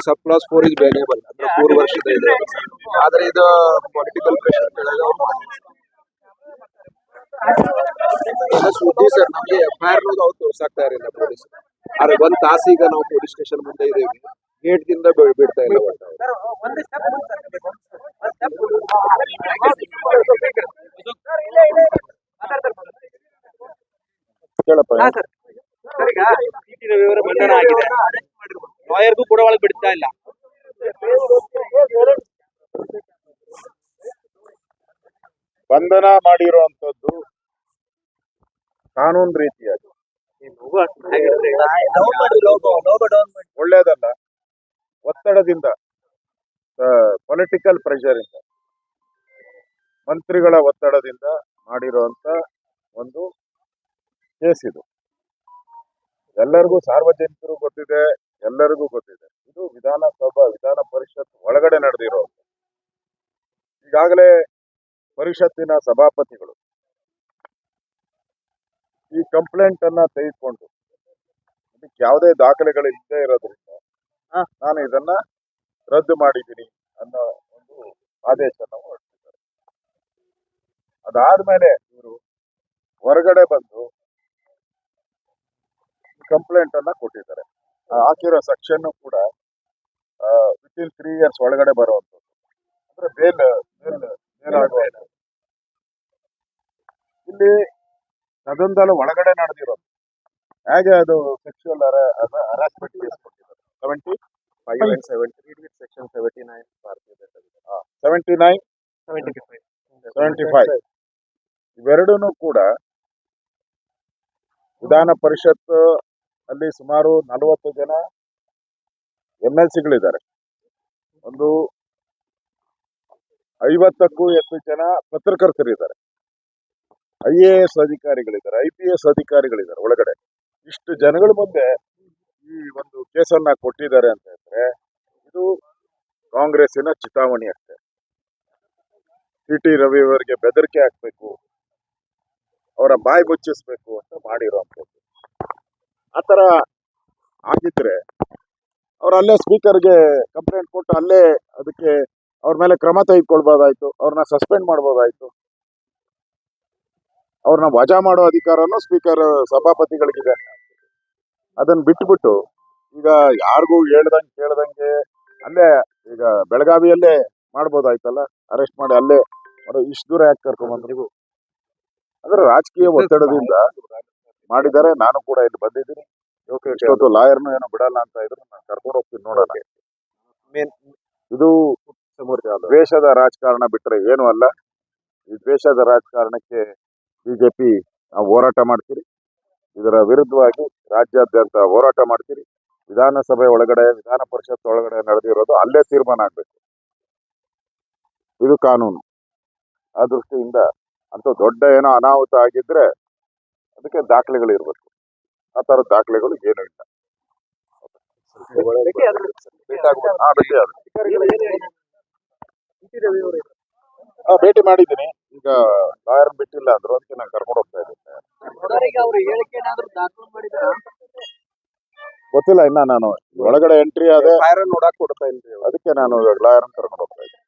Sub class 4 is bailable ಅಂದ್ರೆ 4 ವರ್ಷದ ಇದೆ. ಆದ್ರೆ ಇದು ಪೊಲಿಟಿಕಲ್ ಪ್ರೆಷರ್ ಕೆಳಗೆ ಅವ್ರು ಮಾಡಿದ್ರು. ಸುದ್ದಿ ಸರ್, ನಮಗೆ FIR ಅವ್ರು ತೋರ್ಸಾಕ್ತಾ ಇರಲಿಲ್ಲ ಪೊಲೀಸ್. ಆದ್ರೆ ಒಂದ್ ತಾಸೀಗ ನಾವು ಪೊಲೀಸ್ ಸ್ಟೇಷನ್ ಮುಂದೆ ಇದ್ದೇವೆ, ಗೇಟ್ ದಿಂದ ಬಿಡ್ತಾ ಇಲ್ಲ ಒಟ್ಟ. ಕೇಳಪ್ಪ, ವಿವರ ಬಂಧನ ಆಗಿದೆ, ಲಾಯರ್ಗೂ ಕೂಡ ಒಳಗೆ ಬಿಡ್ತಾ ಇಲ್ಲ. ಬಂಧನ ಮಾಡಿರುವಂತದ್ದು ಕಾನೂನು ರೀತಿಯಾಗಿ ಒಳ್ಳೇದಲ್ಲ. ಒತ್ತಡದಿಂದ, ಪೊಲಿಟಿಕಲ್ ಪ್ರೆಷರ್ ಇಂದ, ಮಂತ್ರಿಗಳ ಒತ್ತಡದಿಂದ ಮಾಡಿರುವಂತ ಒಂದು ಕೇಸ್ ಇದು. ಎಲ್ಲರಿಗೂ, ಸಾರ್ವಜನಿಕರು ಗೊತ್ತಿದೆ, ಎಲ್ಲರಿಗೂ ಗೊತ್ತಿದೆ. ಇದು ವಿಧಾನ ಪರಿಷತ್ ಒಳಗಡೆ ನಡೆದಿರೋದು. ಈಗಾಗಲೇ ಪರಿಷತ್ತಿನ ಸಭಾಪತಿಗಳು ಈ ಕಂಪ್ಲೇಂಟ್ ಅನ್ನ ತೆಗೆದುಕೊಂಡು ಇದಕ್ಕೆ ಯಾವುದೇ ದಾಖಲೆಗಳು ಇಲ್ಲದೆ ಇರೋದ್ರಿಂದ ನಾನು ಇದನ್ನ ರದ್ದು ಮಾಡಿದ್ದೀನಿ ಅನ್ನೋ ಒಂದು ಆದೇಶನ ಹೊರಡಿಸಿದ್ದಾರೆ. ಅದಾದ್ಮೇಲೆ ಇವರು ಹೊರಗಡೆ ಬಂದು ಕಂಪ್ಲೇಂಟ್ ಅನ್ನ ಕೊಟ್ಟಿದ್ದಾರೆ. ಹಾಕಿರೋ ಸೆಕ್ಷನ್ ಕೂಡ ವಿತಿನ್ 3 years ಒಳಗಡೆ ಬರುವಂತದ್ದು, ಅಂದ್ರೆ ಬೇಲ್ ಆಗುವ. ಇಲ್ಲಿ ಸದನದಲ್ಲಿ ಒಳಗಡೆ ನಡೆದಿರೋದು ಹೇಗೆ ಅದು ಸೆಕ್ಷುವಲ್ ಹರಾಸ್ಮೆಂಟ್ ಕೇಸ್ ಕೊಟ್ಟಿದ್ದಾರೆ. 75 and 73 section 79 79 75 ಇವೆರಡೂ ಕೂಡ ವಿಧಾನ ಪರಿಷತ್ ಅಲ್ಲಿ ಸುಮಾರು 40 ಜನ MLCಗಳಿದ್ದಾರೆ. ಒಂದು 50ಕ್ಕೂ ಹೆಚ್ಚು ಜನ ಪತ್ರಕರ್ತರಿದ್ದಾರೆ, IAS ಅಧಿಕಾರಿಗಳಿದ್ದಾರೆ, IPS ಅಧಿಕಾರಿಗಳಿದ್ದಾರೆ ಒಳಗಡೆ. ಇಷ್ಟು ಜನಗಳ ಮುಂದೆ ಈ ಒಂದು ಕೇಸನ್ನ ಕೊಟ್ಟಿದ್ದಾರೆ ಅಂತ ಹೇಳಿದ್ರೆ ಇದು ಕಾಂಗ್ರೆಸ್ಸಿನ ಚಿತಾವಣಿ ಅಷ್ಟೇ. CT ರವಿ ಅವರಿಗೆ ಬೆದರಿಕೆ ಹಾಕ್ಬೇಕು, ಅವರ ಬಾಯಿ ಮುಚ್ಚಿಸ್ಬೇಕು ಅಂತ ಮಾಡಿರುವಂಥದ್ದು. ಆತರ ಆಗಿದ್ರೆ ಅವ್ರು ಅಲ್ಲೇ ಸ್ಪೀಕರ್ಗೆ ಕಂಪ್ಲೇಂಟ್ ಕೊಟ್ಟು ಅಲ್ಲೇ ಅದಕ್ಕೆ ಅವ್ರ ಮೇಲೆ ಕ್ರಮ ತೆಗೆದುಕೊಳ್ಬೋದಾಯ್ತು, ಅವ್ರನ್ನ ಸಸ್ಪೆಂಡ್ ಮಾಡ್ಬೋದಾಯ್ತು. ಅವ್ರನ್ನ ವಜಾ ಮಾಡೋ ಅಧಿಕಾರನೂ ಸ್ಪೀಕರ್ ಸಭಾಪತಿಗಳಿಗಿದೆ. ಅದನ್ನ ಬಿಟ್ಬಿಟ್ಟು ಈಗ ಯಾರಿಗೂ ಕೇಳ್ದಂಗೆ ಅಲ್ಲೇ ಈಗ ಬೆಳಗಾವಿಯಲ್ಲೇ ಮಾಡ್ಬೋದಾಯ್ತಲ್ಲ, ಅರೆಸ್ಟ್ ಮಾಡಿ ಅಲ್ಲೇ ಇಷ್ಟು ದೂರ ಯಾಕೆ ಕರ್ಕೊಂಡ್ಬಂದ್ರಿಗೂ. ಅಂದ್ರೆ ರಾಜಕೀಯ ಒತ್ತಡದಿಂದ ಮಾಡಿದ್ದಾರೆ. ನಾನು ಕೂಡ ಇಲ್ಲಿ ಬಂದಿದ್ದೀನಿ. ಇಷ್ಟೊತ್ತು ಲಾಯರ್ನು ಏನೋ ಬಿಡಲ್ಲ ಅಂತ ಇದ್ರು, ನಾನು ಕರ್ಕೊಂಡು ಹೋಗ್ತೀನಿ ನೋಡೋಣ. ಇದು ದ್ವೇಷದ ರಾಜಕಾರಣ ಬಿಟ್ರೆ ಏನು ಅಲ್ಲ. ಈ ದ್ವೇಷದ ರಾಜಕಾರಣಕ್ಕೆ ಬಿಜೆಪಿ ನಾವು ಹೋರಾಟ ಮಾಡ್ತೀರಿ. ಇದರ ವಿರುದ್ಧವಾಗಿ ರಾಜ್ಯಾದ್ಯಂತ ಹೋರಾಟ ಮಾಡ್ತೀರಿ. ವಿಧಾನಸಭೆ ಒಳಗಡೆ, ವಿಧಾನ ಪರಿಷತ್ ಒಳಗಡೆ ನಡೆದಿರೋದು ಅಲ್ಲೇ ತೀರ್ಮಾನ ಆಗ್ಬೇಕು. ಇದು ಕಾನೂನು. ಆ ದೃಷ್ಟಿಯಿಂದ ಅಂತ ದೊಡ್ಡ ಏನೋ ಅನಾಹುತ ಆಗಿದ್ರೆ ಅದಕ್ಕೆ ದಾಖಲೆಗಳು ಇರಬೇಕು. ಆ ಥರದ ದಾಖಲೆಗಳು ಏನೂ ಇಲ್ಲ. ಭೇಟಿ ಮಾಡಿದ್ದೀನಿ. ಈಗ ಲಾಯರ್ ಬಿಟ್ಟಿಲ್ಲ ಅಂದ್ರು, ಅದಕ್ಕೆ ನಾನು ಕರ್ಕೊಂಡು ಹೋಗ್ತಾ ಇದ್ದೀನಿ. ಗೊತ್ತಿಲ್ಲ ಇನ್ನ, ನಾನು ಒಳಗಡೆ ಎಂಟ್ರಿ ಆದೆ, ನೋಡಕ್ ಕೊಡ್ತಾ ಇಲ್ರಿ, ಅದಕ್ಕೆ ನಾನು ಲಾಯರ್ ಕರ್ಕೊಂಡು ಹೋಗ್ತಾ ಇದ್ದೀನಿ.